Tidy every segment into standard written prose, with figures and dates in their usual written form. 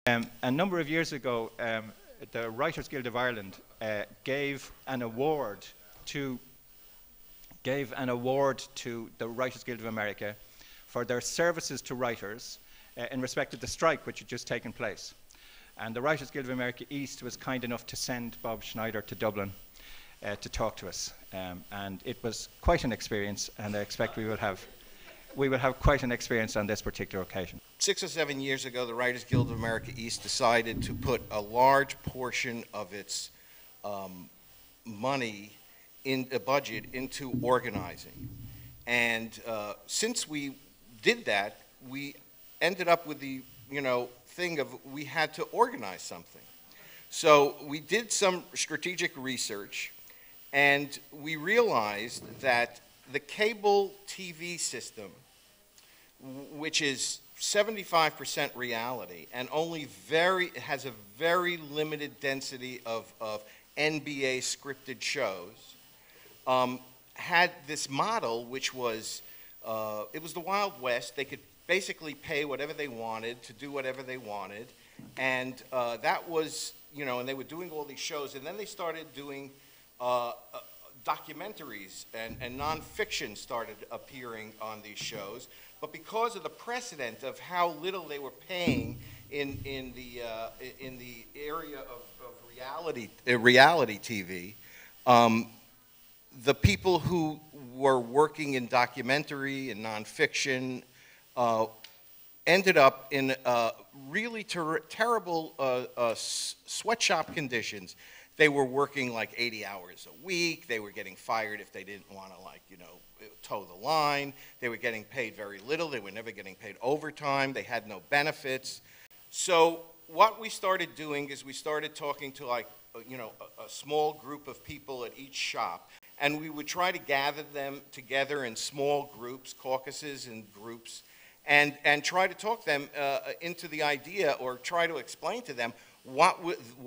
A number of years ago, the Writers Guild of Ireland gave an award to the Writers Guild of America for their services to writers in respect of the strike which had just taken place. And the Writers Guild of America East was kind enough to send Bob Schneider to Dublin to talk to us. And it was quite an experience, and I expect we will have quite an experience on this particular occasion. 6 or 7 years ago, the Writers Guild of America East decided to put a large portion of its money in a budget into organizing. And since we did that, we ended up with the thing of we had to organize something. So we did some strategic research, and we realized that the cable TV system, which is 75% reality and only has a very limited density of NBA scripted shows, had this model which was, it was the Wild West. They could basically pay whatever they wanted to do whatever they wanted, and that was, and they were doing all these shows, and then they started doing documentaries and nonfiction started appearing on these shows. But because of the precedent of how little they were paying in the area of reality TV, the people who were working in documentary and nonfiction ended up in really terrible sweatshop conditions. They were working like 80 hours a week. They were getting fired if they didn't want to, toe the line. They were getting paid very little. They were never getting paid overtime. They had no benefits. So what we started doing is we started talking to a small group of people at each shop, and we would try to gather them together in small groups, caucuses and groups, and try to talk them into the idea, or try to explain to them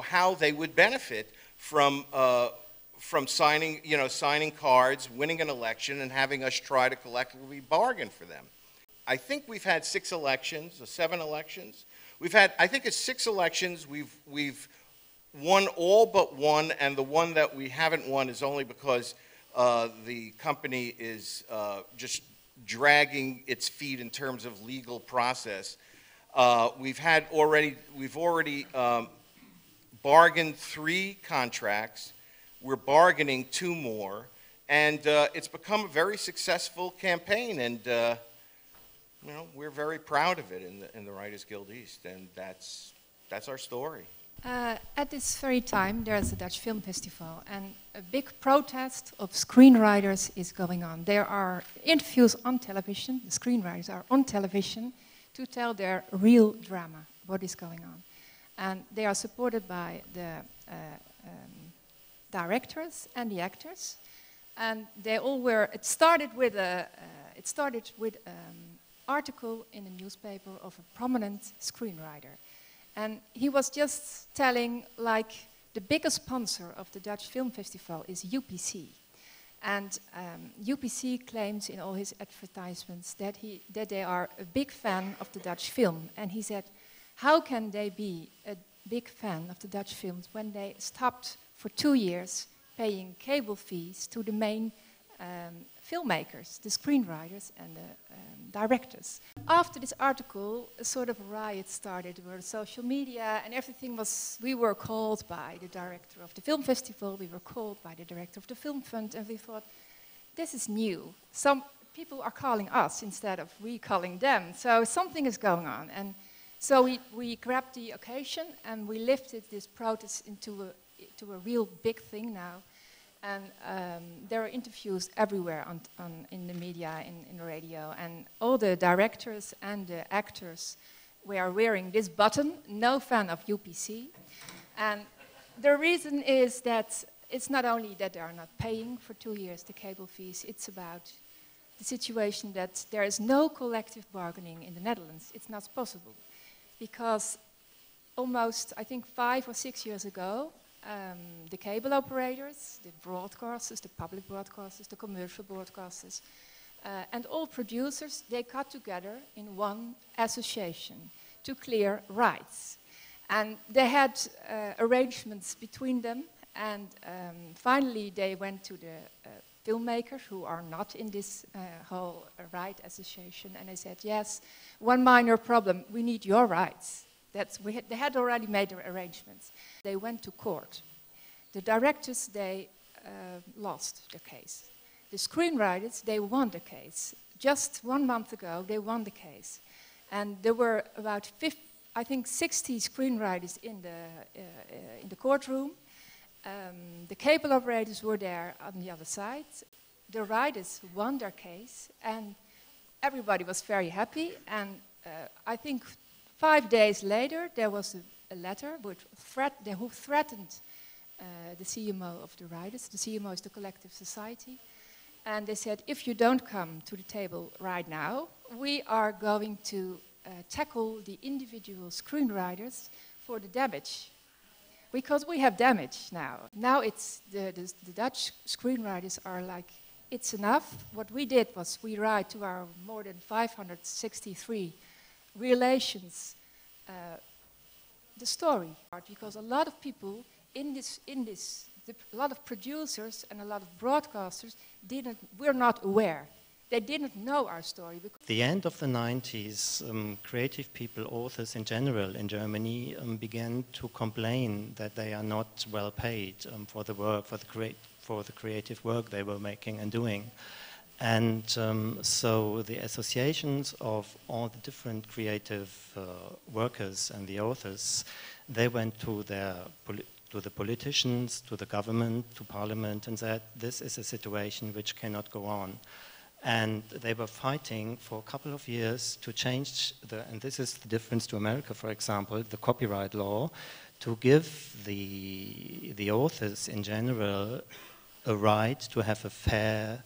how they would benefit from signing cards, winning an election, and having us try to collectively bargain for them. I think we've had 6 elections, or 7 elections. We've had, I think it's 6 elections. We've won all but one, and the one that we haven't won is only because the company is just dragging its feet in terms of legal process. We've already bargained 3 contracts. We're bargaining 2 more, and it's become a very successful campaign, and we're very proud of it in the Writers Guild East, and that's our story. At this very time, there's a Dutch Film Festival, and a big protest of screenwriters is going on. There are interviews on television. The screenwriters are on television to tell their real drama, what is going on. And they are supported by the directors and the actors, and they all were. It started with an article in a newspaper of a prominent screenwriter, and he was just telling, the biggest sponsor of the Dutch Film Festival is UPC, and UPC claims in all his advertisements that they are a big fan of the Dutch film, and he said, how can they be a big fan of the Dutch films when they stopped for 2 years paying cable fees to the main filmmakers, the screenwriters and the directors. After this article, a sort of riot started where social media and everything was, we were called by the director of the film festival, we were called by the director of the film fund, and we thought, this is new. Some people are calling us instead of we calling them, so something is going on. And so we grabbed the occasion and we lifted this protest into a real big thing now. And there are interviews everywhere in the media, in the radio, and all the directors and the actors were wearing this button, no fan of UPC. And the reason is that it's not only that they are not paying for 2 years the cable fees, it's about the situation that there is no collective bargaining in the Netherlands. It's not possible. Because almost, I think 5 or 6 years ago, the cable operators, the broadcasters, the public broadcasters, the commercial broadcasters, and all producers, they got together in one association to clear rights. And they had arrangements between them, and finally they went to the filmmakers who are not in this whole right association, and they said, yes, one minor problem, we need your rights. They had already made their arrangements. They went to court. The directors, they lost the case. The screenwriters, they won the case. Just 1 month ago, they won the case. And there were about 60 screenwriters in the courtroom. The cable operators were there on the other side. The writers won their case, and everybody was very happy. And I think 5 days later, there was a letter who threatened the CMO of the writers. The CMO is the Collective Society. And they said, if you don't come to the table right now, we are going to tackle the individual screenwriters for the damage. Because we have damage now. Now it's the Dutch screenwriters are like, it's enough. What we did was we write to our more than 563 relations the story. Because a lot of people a lot of producers and a lot of broadcasters were not aware. They didn't know our story. At the end of the 90s, creative people, authors in general in Germany, began to complain that they are not well paid for the work, for the creative work they were making and doing. And so the associations of all the different creative workers and the authors, they went to the politicians, to the government, to parliament, and said, this is a situation which cannot go on. And they were fighting for a couple of years to change and this is the difference to America, for example, the copyright law, to give the authors in general a right to have a fair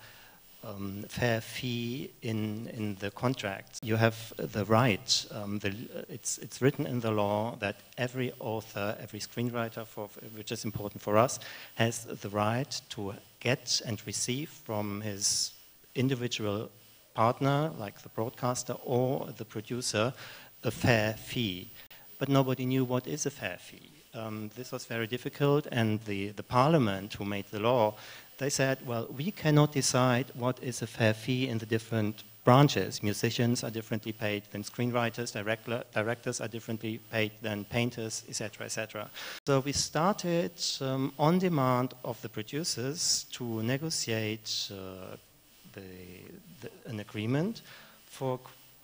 fee in the contract. You have the right, it's written in the law that every author, every screenwriter, which is important for us, has the right to get and receive from his individual partner, like the broadcaster or the producer, a fair fee. But nobody knew what is a fair fee. This was very difficult, and the parliament who made the law, they said, well, we cannot decide what is a fair fee in the different branches. Musicians are differently paid than screenwriters, directors are differently paid than painters, etc., etc. So we started on demand of the producers to negotiate an agreement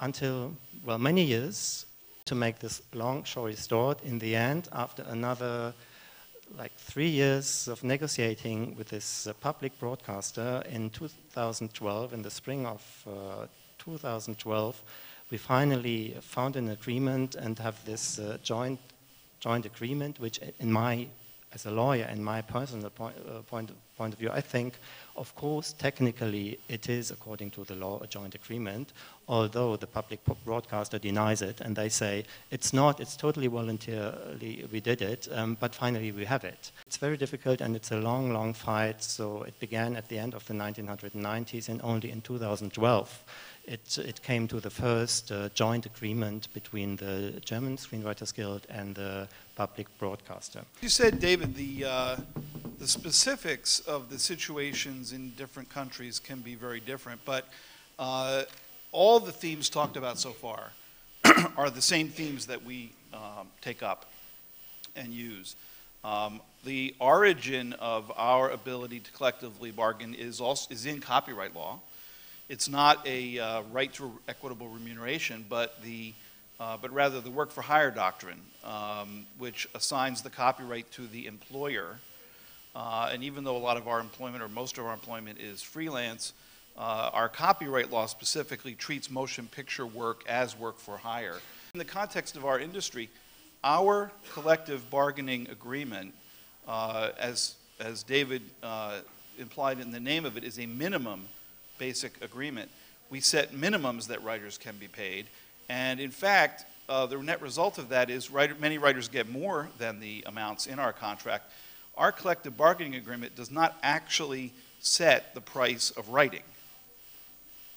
until many years. To make this long story short, in the end, after another 3 years of negotiating with this public broadcaster, in 2012, in the spring of 2012, we finally found an agreement and have this joint agreement, which as a lawyer, in my personal point of view, I think, of course, technically it is, according to the law, a joint agreement, although the public broadcaster denies it, and they say, it's not, it's totally voluntarily, we did it, but finally we have it. It's very difficult, and it's a long, long fight, so it began at the end of the 1990s, and only in 2012 it came to the first joint agreement between the German Screenwriters Guild and the public broadcaster. You said, David, the specifics of the situations in different countries can be very different, but all the themes talked about so far are the same themes that we take up and use. The origin of our ability to collectively bargain is in copyright law. It's not a right to equitable remuneration, but rather the work for hire doctrine, which assigns the copyright to the employer. And even though a lot of our employment, or most of our employment, is freelance, our copyright law specifically treats motion picture work as work for hire. In the context of our industry, our collective bargaining agreement, as David implied in the name of it, is a minimum basic agreement. We set minimums that writers can be paid, and in fact, the net result of that is many writers get more than the amounts in our contract. Our collective bargaining agreement does not actually set the price of writing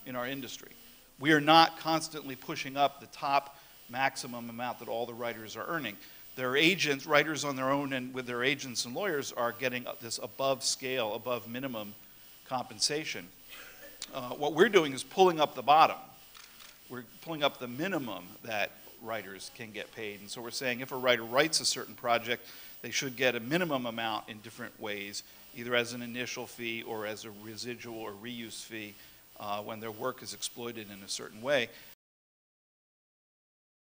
in our industry. We are not constantly pushing up the top maximum amount that all the writers are earning. their agents, writers on their own and with their agents and lawyers are getting this above scale, above minimum compensation. What we're doing is pulling up the bottom. We're pulling up the minimum that writers can get paid. And so we're saying if a writer writes a certain project, they should get a minimum amount in different ways, either as an initial fee or as a residual or reuse fee when their work is exploited in a certain way.